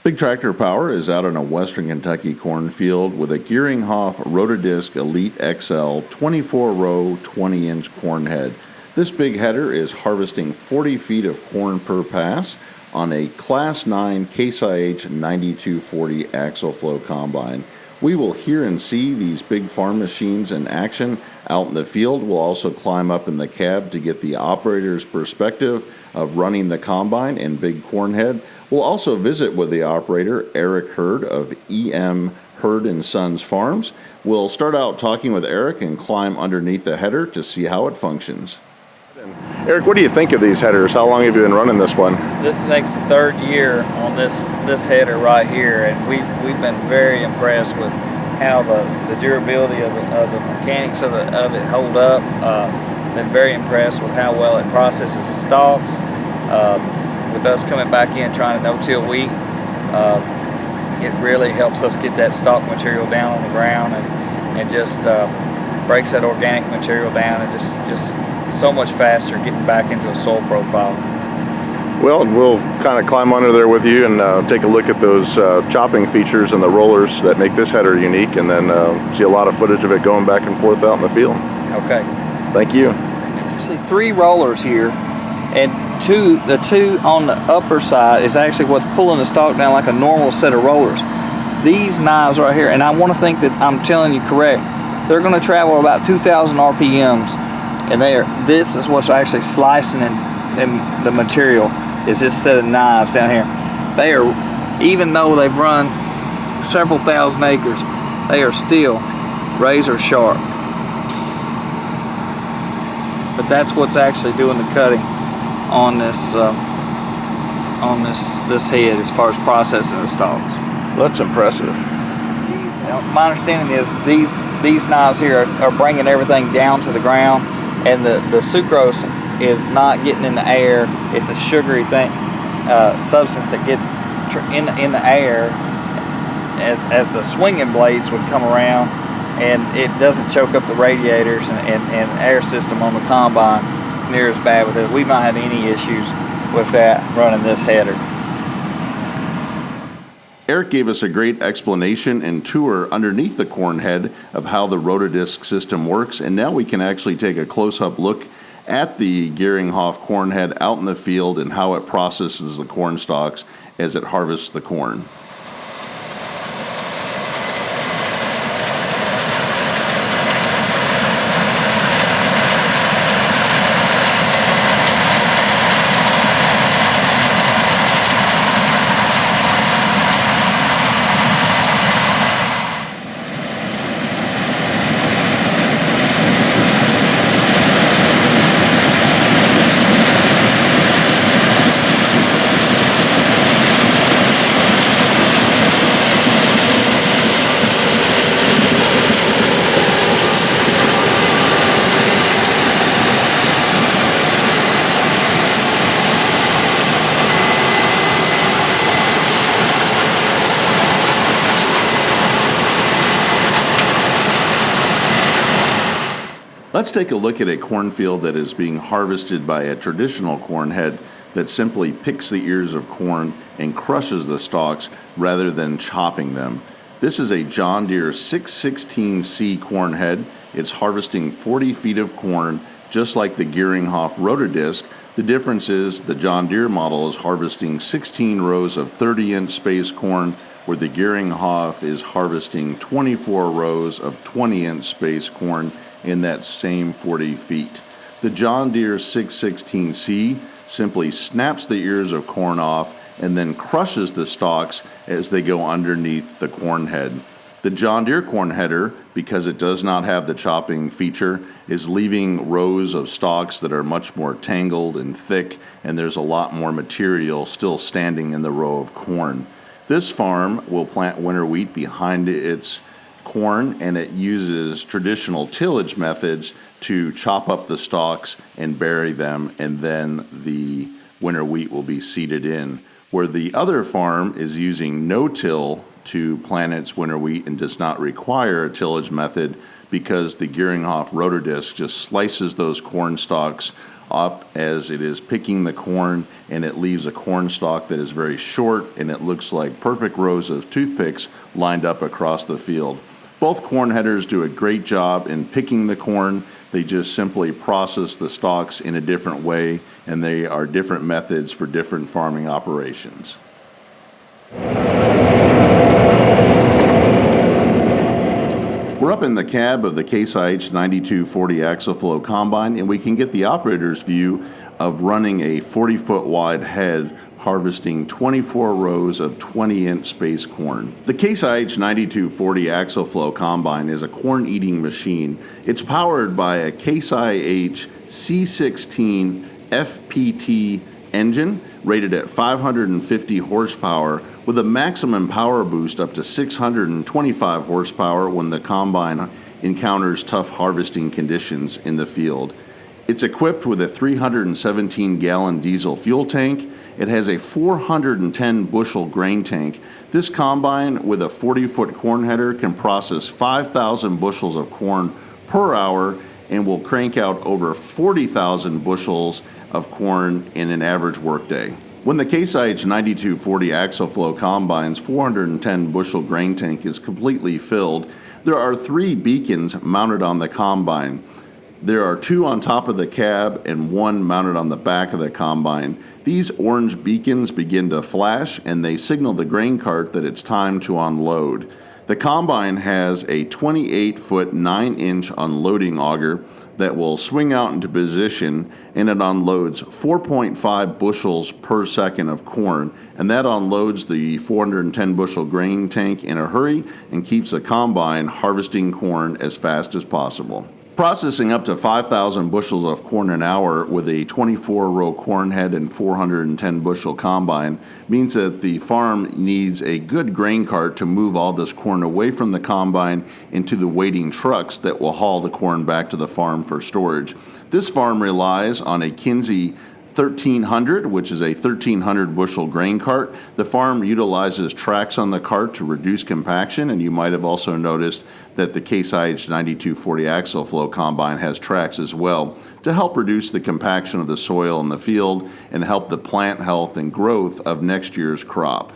Big Tractor Power is out in a western Kentucky cornfield with a Geringhoff Rotadisc Elite XL 24-row 20-inch corn head. This big header is harvesting 40 feet of corn per pass on a Class 9 Case IH 9240 Axial-Flow combine. We will hear and see these big farm machines in action out in the field. We'll also climb up in the cab to get the operator's perspective of running the combine and big corn head. We'll also visit with the operator, Eric Hurd of EM Hurd & Sons Farms. We'll start out talking with Eric and climb underneath the header to see how it functions. Eric, what do you think of these headers? How long have you been running this one? This makes the third year on this header right here, and we've been very impressed with how the durability of the mechanics of it hold up. Been very impressed with how well it processes the stalks. With us coming back in trying to no-till wheat, it really helps us get that stalk material down on the ground and just breaks that organic material down and just so much faster getting back into a soil profile. Well, we'll kind of climb under there with you and take a look at those chopping features and the rollers that make this header unique, and then see a lot of footage of it going back and forth out in the field. Okay. Thank you. Actually, 3 rollers here, and the two on the upper side is actually what's pulling the stalk down like a normal set of rollers. These knives right here, and I want to think that I'm telling you correct, they're going to travel about 2,000 RPMs, and this is what's actually slicing in the material is this set of knives down here. They are, even though they've run several thousand acres, they are still razor sharp. But that's what's actually doing the cutting on this head as far as processing the stalks. That's impressive. My understanding is these knives here are bringing everything down to the ground, and the sucrose is not getting in the air. It's a sugary substance that gets in the air as the swinging blades would come around, and it doesn't choke up the radiators and air system on the combine near as bad with it. We've not had any issues with that running this header. Eric gave us a great explanation and tour underneath the corn head of how the Rotadisc system works, and now we can actually take a close-up look at the Geringhoff corn head out in the field and how it processes the corn stalks as it harvests the corn. Let's take a look at a cornfield that is being harvested by a traditional corn head that simply picks the ears of corn and crushes the stalks rather than chopping them. This is a John Deere 616C corn head. It's harvesting 40 feet of corn just like the Geringhoff Rotadisc. The difference is the John Deere model is harvesting 16 rows of 30-inch space corn, where the Geringhoff is harvesting 24 rows of 20-inch space corn in that same 40 feet. The John Deere 616C simply snaps the ears of corn off and then crushes the stalks as they go underneath the corn head. The John Deere corn header, because it does not have the chopping feature, is leaving rows of stalks that are much more tangled and thick, and there's a lot more material still standing in the row of corn. This farm will plant winter wheat behind its corn, and it uses traditional tillage methods to chop up the stalks and bury them, and then the winter wheat will be seeded in. Where the other farm is using no-till to plant its winter wheat and does not require a tillage method, because the Geringhoff Rotadisc just slices those corn stalks up as it is picking the corn, and it leaves a corn stalk that is very short, and it looks like perfect rows of toothpicks lined up across the field. Both corn headers do a great job in picking the corn. They just simply process the stalks in a different way, and they are different methods for different farming operations. We're up in the cab of the Case IH 9240 Axial-Flow combine, and we can get the operator's view of running a 40-foot wide head harvesting 24 rows of 20-inch space corn. The Case IH 9240 Axial-Flow combine is a corn-eating machine. It's powered by a Case IH C16 FPT engine rated at 550 horsepower with a maximum power boost up to 625 horsepower when the combine encounters tough harvesting conditions in the field. It's equipped with a 317-gallon diesel fuel tank. It has a 410 bushel grain tank. This combine with a 40-foot corn header can process 5,000 bushels of corn per hour and will crank out over 40,000 bushels of corn in an average workday. When the Case IH 9240 Axial-Flow combine's 410 bushel grain tank is completely filled, there are 3 beacons mounted on the combine. There are 2 on top of the cab and 1 mounted on the back of the combine. These orange beacons begin to flash, and they signal the grain cart that it's time to unload. The combine has a 28-foot 9-inch unloading auger that will swing out into position, and it unloads 4.5 bushels per second of corn, and that unloads the 410 bushel grain tank in a hurry and keeps the combine harvesting corn as fast as possible. Processing up to 5,000 bushels of corn an hour with a 24-row corn head and 410 bushel combine means that the farm needs a good grain cart to move all this corn away from the combine into the waiting trucks that will haul the corn back to the farm for storage. This farm relies on a Kinsey 1300, which is a 1,300 bushel grain cart. The farm utilizes tracks on the cart to reduce compaction, and you might have also noticed that the Case IH 9240 Axial-Flow combine has tracks as well to help reduce the compaction of the soil in the field and help the plant health and growth of next year's crop.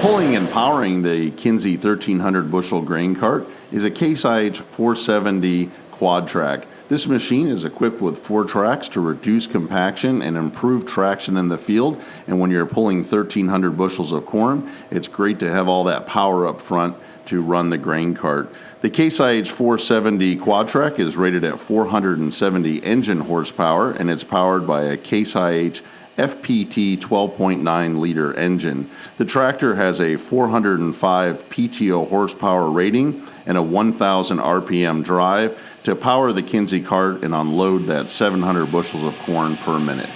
Pulling and powering the Kinsey 1,300 bushel grain cart is a Case IH 470 quad track. This machine is equipped with 4 tracks to reduce compaction and improve traction in the field. And when you're pulling 1,300 bushels of corn, it's great to have all that power up front to run the grain cart. The Case IH 470 quad track is rated at 470 engine horsepower, and it's powered by a Case IH FPT 12.9 liter engine. The tractor has a 405 PTO horsepower rating and a 1,000 RPM drive to power the Kinsey cart and unload that 700 bushels of corn per minute.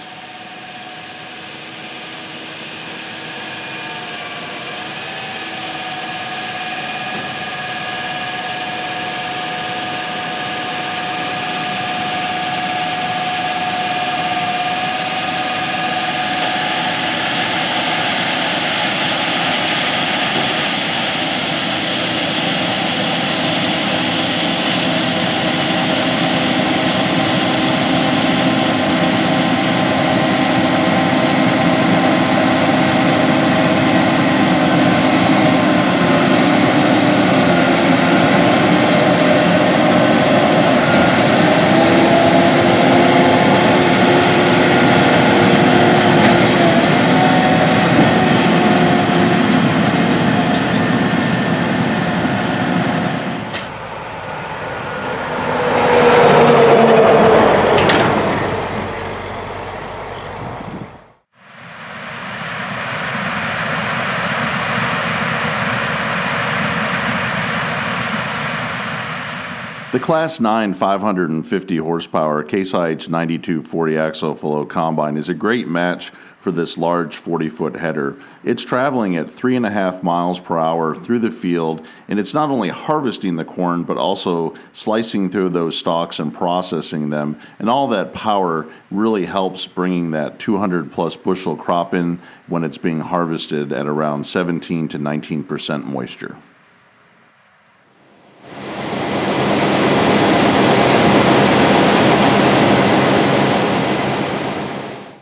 The Class 9 550 horsepower Case IH 9240 Axial-Flow combine is a great match for this large 40-foot header. It's traveling at 3.5 miles per hour through the field, and it's not only harvesting the corn, but also slicing through those stalks and processing them. And all that power really helps bringing that 200-plus bushel crop in when it's being harvested at around 17 to 19% moisture.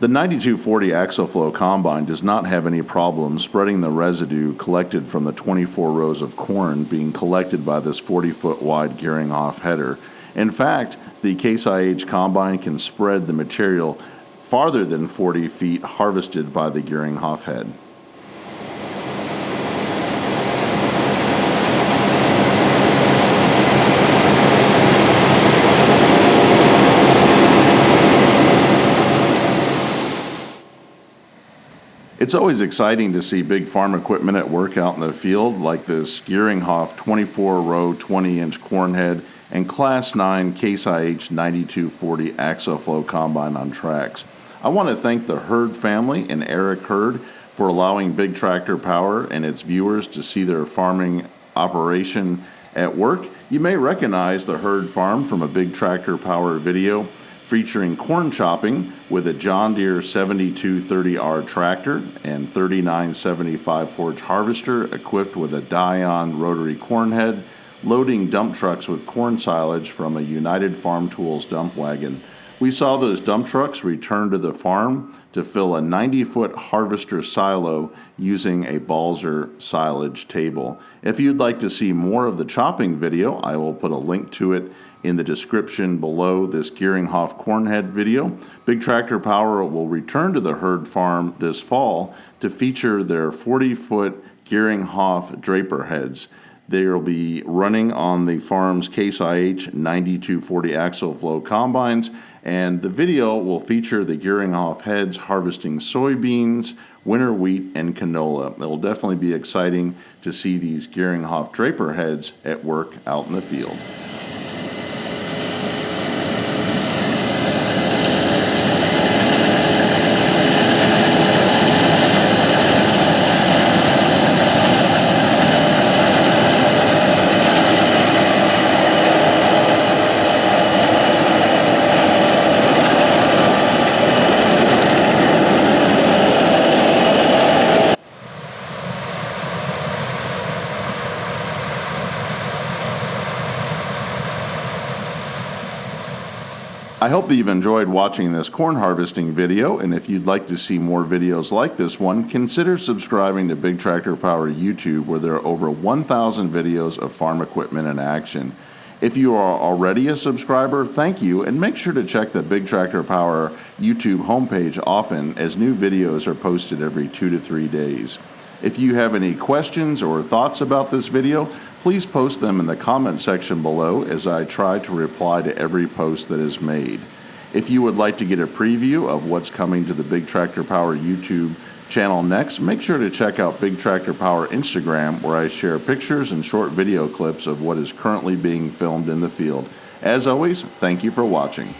The 9240 Axial-Flow combine does not have any problem spreading the residue collected from the 24 rows of corn being collected by this 40-foot wide Geringhoff header. In fact, the Case IH combine can spread the material farther than 40 feet harvested by the Geringhoff head. It's always exciting to see big farm equipment at work out in the field, like this Geringhoff 24-row 20-inch corn head and Class 9 Case IH 9240 Axial-Flow combine on tracks. I want to thank the Hurd family and Eric Hurd for allowing Big Tractor Power and its viewers to see their farming operation at work. You may recognize the Hurd farm from a Big Tractor Power video featuring corn chopping with a John Deere 7230R tractor and 3975 forage harvester equipped with a die-on rotary corn head, loading dump trucks with corn silage from a United Farm Tools dump wagon. We saw those dump trucks return to the farm to fill a 90-foot harvester silo using a Balzer silage table. If you'd like to see more of the chopping video, I will put a link to it in the description below this Geringhoff cornhead video. Big Tractor Power will return to the Hurd farm this fall to feature their 40-foot Geringhoff draper heads. They will be running on the farm's Case IH 9240 Axial-Flow combines, and the video will feature the Geringhoff heads harvesting soybeans, winter wheat, and canola. It will definitely be exciting to see these Geringhoff draper heads at work out in the field. I hope that you've enjoyed watching this corn harvesting video, and if you'd like to see more videos like this one, consider subscribing to Big Tractor Power YouTube, where there are over 1,000 videos of farm equipment in action. If you are already a subscriber, thank you, and make sure to check the Big Tractor Power YouTube homepage often, as new videos are posted every 2 to 3 days. If you have any questions or thoughts about this video, please post them in the comment section below, as I try to reply to every post that is made. If you would like to get a preview of what's coming to the Big Tractor Power YouTube channel next, make sure to check out Big Tractor Power Instagram, where I share pictures and short video clips of what is currently being filmed in the field. As always, thank you for watching.